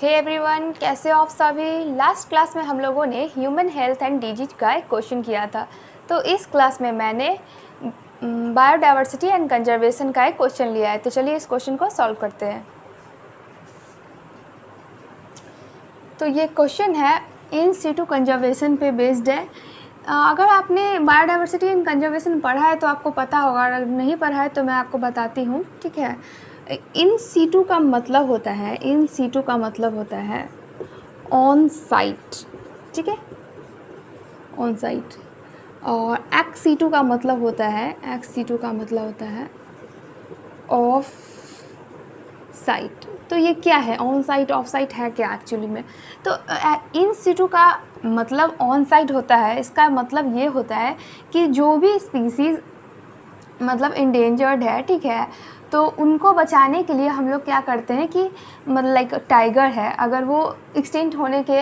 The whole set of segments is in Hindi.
हे एवरीवन, कैसे हो आप सभी। लास्ट क्लास में हम लोगों ने ह्यूमन हेल्थ एंड डिजीज का एक क्वेश्चन किया था। तो इस क्लास में मैंने बायोडाइवर्सिटी एंड कंजर्वेशन का एक क्वेश्चन लिया है। तो चलिए इस क्वेश्चन को सॉल्व करते हैं। तो ये क्वेश्चन है इन सीटू कंजर्वेशन पे बेस्ड है। अगर आपने बायोडाइवर्सिटी एंड कंजर्वेशन पढ़ा है तो आपको पता होगा, अगर नहीं पढ़ा है तो मैं आपको बताती हूँ। ठीक है, इन सीटू का मतलब होता है, इन सीटू का मतलब होता है ऑन साइट। ठीक है, ऑन साइट। और एक्स सीटू का मतलब होता है, एक्स सीटू का मतलब होता है ऑफ साइट। तो ये क्या है, ऑन साइट ऑफ साइट है क्या एक्चुअली में? तो इन सीटू का मतलब ऑन साइट होता है। इसका मतलब ये होता है कि जो भी स्पीसीज़ मतलब इंडेंजर्ड है, ठीक है, तो उनको बचाने के लिए हम लोग क्या करते हैं कि मतलब लाइक टाइगर है, अगर वो एक्सटिंक्ट होने के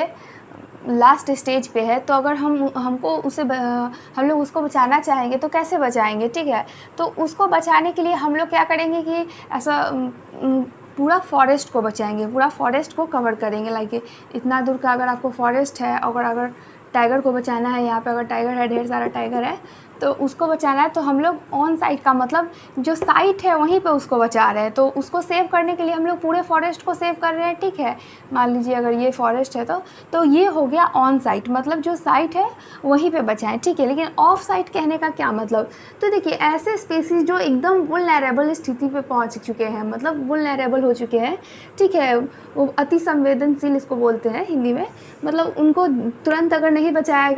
लास्ट स्टेज पे है, तो अगर हमको उसे हम लोग उसको बचाना चाहेंगे तो कैसे बचाएंगे? ठीक है, तो उसको बचाने के लिए हम लोग क्या करेंगे कि ऐसा पूरा फॉरेस्ट को बचाएंगे, पूरा फॉरेस्ट को कवर करेंगे। लाइक इतना दूर का अगर आपको फॉरेस्ट है, अगर टाइगर को बचाना है, यहाँ पे अगर टाइगर है, ढेर सारा टाइगर है, तो उसको बचाना है, तो हम लोग ऑन साइट का मतलब जो साइट है वहीं पे उसको बचा रहे हैं। तो उसको सेव करने के लिए हम लोग पूरे फॉरेस्ट को सेव कर रहे हैं। ठीक है, मान लीजिए अगर ये फॉरेस्ट है तो ये हो गया ऑन साइट, मतलब जो साइट है वहीं पे बचाएं। ठीक है, लेकिन ऑफ साइट कहने का क्या मतलब? तो देखिए, ऐसे स्पीसीज जो एकदम वुलनरेबल स्थिति पे पहुंच चुके हैं, मतलब वुलनरेबल हो चुके हैं, ठीक है, वो अति संवेदनशील इसको बोलते हैं हिंदी में, मतलब उनको तुरंत अगर नहीं बचाया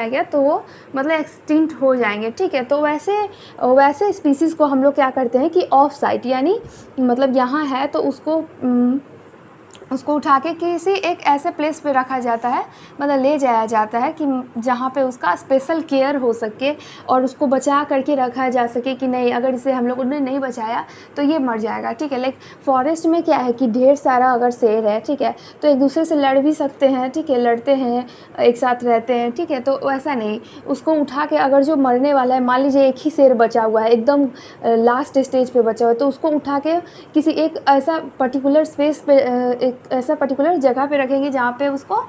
गया तो वो मतलब एक्सटिंक्ट हो जाएंगे। ठीक है, तो वैसे स्पीसीज़ को हम लोग क्या करते हैं कि ऑफ साइट, यानी मतलब यहाँ है तो उसको उठा के किसी एक ऐसे प्लेस पे रखा जाता है, मतलब ले जाया जाता है कि जहाँ पे उसका स्पेशल केयर हो सके और उसको बचा करके रखा जा सके कि नहीं, अगर इसे हम लोगों ने नहीं बचाया तो ये मर जाएगा। ठीक है, लाइक फॉरेस्ट में क्या है कि ढेर सारा अगर शेर है, ठीक है, तो एक दूसरे से लड़ भी सकते हैं। ठीक है, लड़ते हैं, एक साथ रहते हैं। ठीक है, तो वैसा नहीं, उसको उठा के अगर जो मरने वाला है, मान लीजिए एक ही शेर बचा हुआ है, एकदम लास्ट स्टेज पे बचा हुआ है, तो उसको उठा के किसी एक ऐसा पर्टिकुलर स्पेस पे, एक ऐसा पर्टिकुलर जगह पे रखेंगे जहाँ पे उसको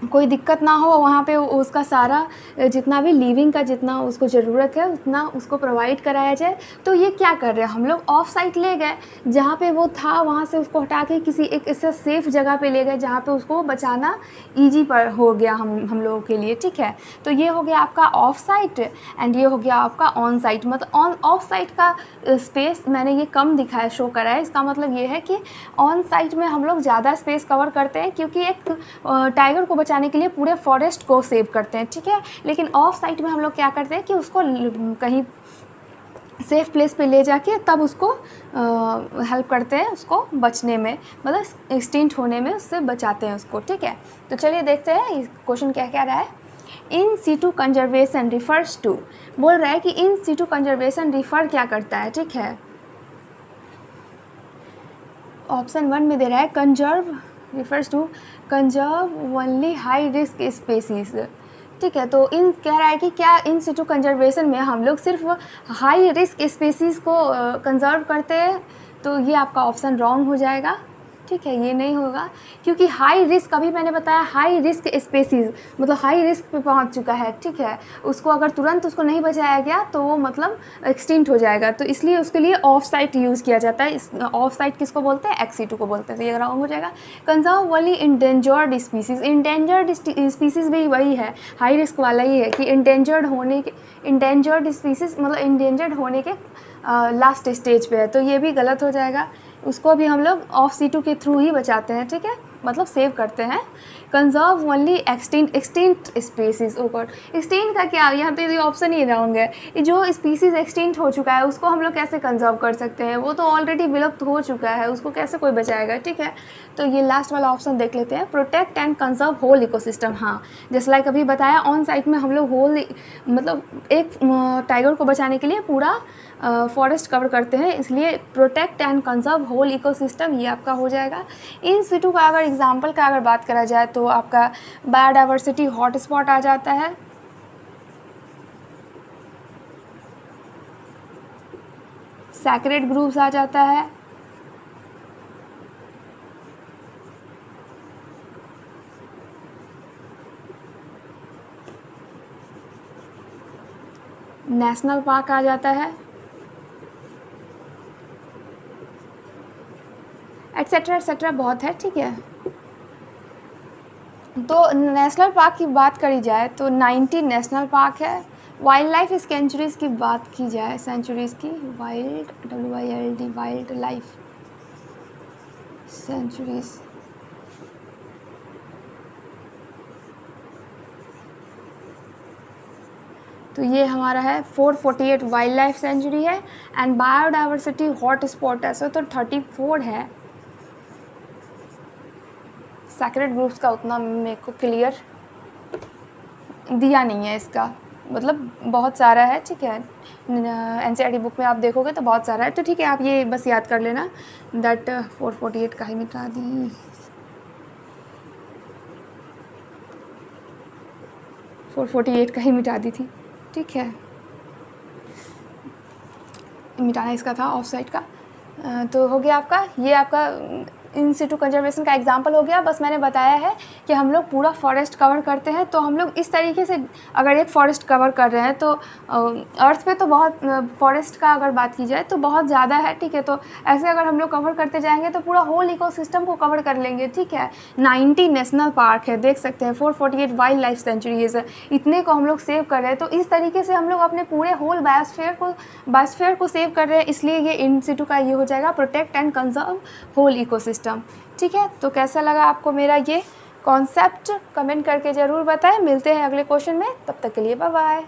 कोई दिक्कत ना हो, वहाँ पे उसका सारा जितना भी लिविंग का जितना उसको ज़रूरत है उतना उसको प्रोवाइड कराया जाए। तो ये क्या कर रहे हैं, हम लोग ऑफ साइट ले गए, जहाँ पे वो था वहाँ से उसको हटा के किसी एक इससे सेफ़ जगह पे ले गए जहाँ पे उसको बचाना ईजी पर हो गया हम लोगों के लिए। ठीक है, तो ये हो गया आपका ऑफ साइट एंड ये हो गया आपका ऑन साइट। मतलब ऑफ साइट का स्पेस मैंने ये कम दिखाया, शो करा है। इसका मतलब ये है कि ऑन साइट में हम लोग ज़्यादा स्पेस कवर करते हैं, क्योंकि एक टाइगर को बचाने के लिए पूरे फॉरेस्ट को सेव करते हैं। ठीक है, लेकिन ऑफ साइट में हम लोग क्या करते हैं कि उसको कहीं सेफ़ प्लेस पे ले जाके तब उसको हेल्प करते हैं, उसको बचने में, मतलब एक्सटिंक्ट होने में उससे बचाते हैं उसको। ठीक है, तो चलिए देखते हैं क्वेश्चन क्या क्या रहा है। In situ conservation refers to, बोल रहा है कि इन सीटू कंजर्वेशन रिफ़र क्या करता है। ठीक है, ऑप्शन 1 में दे रहा है conserve refers to conserve only high risk species. ठीक है, तो इन कह रहा है कि क्या इन सिटू कंजर्वेशन में हम लोग सिर्फ हाई रिस्क स्पेसीज़ को कंजर्व करते हैं? तो ये आपका ऑप्शन रॉन्ग हो जाएगा। ठीक है, ये नहीं होगा, क्योंकि हाई रिस्क, अभी मैंने बताया हाई रिस्क स्पेसीज़ मतलब हाई रिस्क पे पहुंच चुका है। ठीक है, उसको अगर तुरंत उसको नहीं बचाया गया तो वो मतलब एक्सटिंक्ट हो जाएगा, तो इसलिए उसके लिए ऑफ साइट यूज़ किया जाता है। इस ऑफ साइट किसको बोलते हैं? एक्सीटू को बोलते हैं। तो ये रॉन्ग हो जाएगा। Conserve only endangered species, endangered species भी वही है, हाई रिस्क वाला ही है कि इंडेंजर्ड स्पीसीज़ मतलब इंडेंजर्ड होने के लास्ट स्टेज पे है, तो ये भी गलत हो जाएगा। उसको भी हम लोग ऑफ सीटू के थ्रू ही बचाते हैं। ठीक है, मतलब सेव करते हैं। Conserve only extinct species. Oh God, extinct का क्या, यहाँ तो ये ऑप्शन ही रॉन्ग है। जो स्पीसीज एक्सटिंक्ट हो चुका है उसको हम लोग कैसे कंजर्व कर सकते हैं? वो तो ऑलरेडी विलुप्त हो चुका है, उसको कैसे कोई बचाएगा? ठीक है, तो ये लास्ट वाला ऑप्शन देख लेते हैं, protect and conserve whole ecosystem. हाँ, जैसे लाइक अभी बताया, ऑन साइट में हम लोग होल मतलब एक टाइगर को बचाने के लिए पूरा फॉरेस्ट कवर करते हैं, इसलिए protect and conserve whole ecosystem ये आपका हो जाएगा। इन सिटू का अगर एग्जांपल का अगर बात करा जाए तो आपका बायोडाइवर्सिटी हॉटस्पॉट आ जाता है, सैक्रेड ग्रुप्स आ जाता है, नेशनल पार्क आ जाता है, एट्सेट्रा बहुत है, ठीक है। तो नेशनल पार्क की बात करी जाए तो 90 नेशनल पार्क है। वाइल्ड लाइफ सेंचुरीज़ की बात की जाए, सेंचुरीज़ की, wild WILD wild life centuries, तो ये हमारा है 448 वाइल्ड लाइफ सेंचुरी है। एंड बायोडाइवर्सिटी हॉट स्पॉट ऐसा तो 34 है। सेक्रेट ग्रुप्स का उतना मेरे को क्लियर दिया नहीं है इसका, मतलब बहुत सारा है, ठीक है। NCERT बुक में आप देखोगे तो बहुत सारा है, तो ठीक है आप ये बस याद कर लेना दैट 448 का ही मिटा दी, 448 का ही मिटा दी थी, ठीक है। मिटाना इसका था ऑफ साइड का। तो हो गया आपका, ये आपका इन सिटू कंजर्वेशन का एग्जांपल हो गया। बस मैंने बताया है कि हम लोग पूरा फॉरेस्ट कवर करते हैं, तो हम लोग इस तरीके से अगर एक फॉरेस्ट कवर कर रहे हैं तो अर्थ पे तो बहुत फॉरेस्ट का अगर बात की जाए तो बहुत ज़्यादा है, ठीक है। तो ऐसे अगर हम लोग कवर करते जाएंगे तो पूरा होल इकोसिस्टम को कवर कर लेंगे, ठीक है। 90 नेशनल पार्क है, देख सकते हैं, 448 वाइल्ड लाइफ सेंचुरीज है, इतने को हम लोग सेव कर रहे हैं। तो इस तरीके से हम लोग अपने पूरे होल बायोस्फीयर को सेव कर रहे हैं, इसलिए ये इन सिटू का ये हो जाएगा protect and conserve whole ecosystem, ठीक है। तो कैसा लगा आपको मेरा ये कॉन्सेप्ट, कमेंट करके ज़रूर बताएं। मिलते हैं अगले क्वेश्चन में, तब तक के लिए बाय बाय।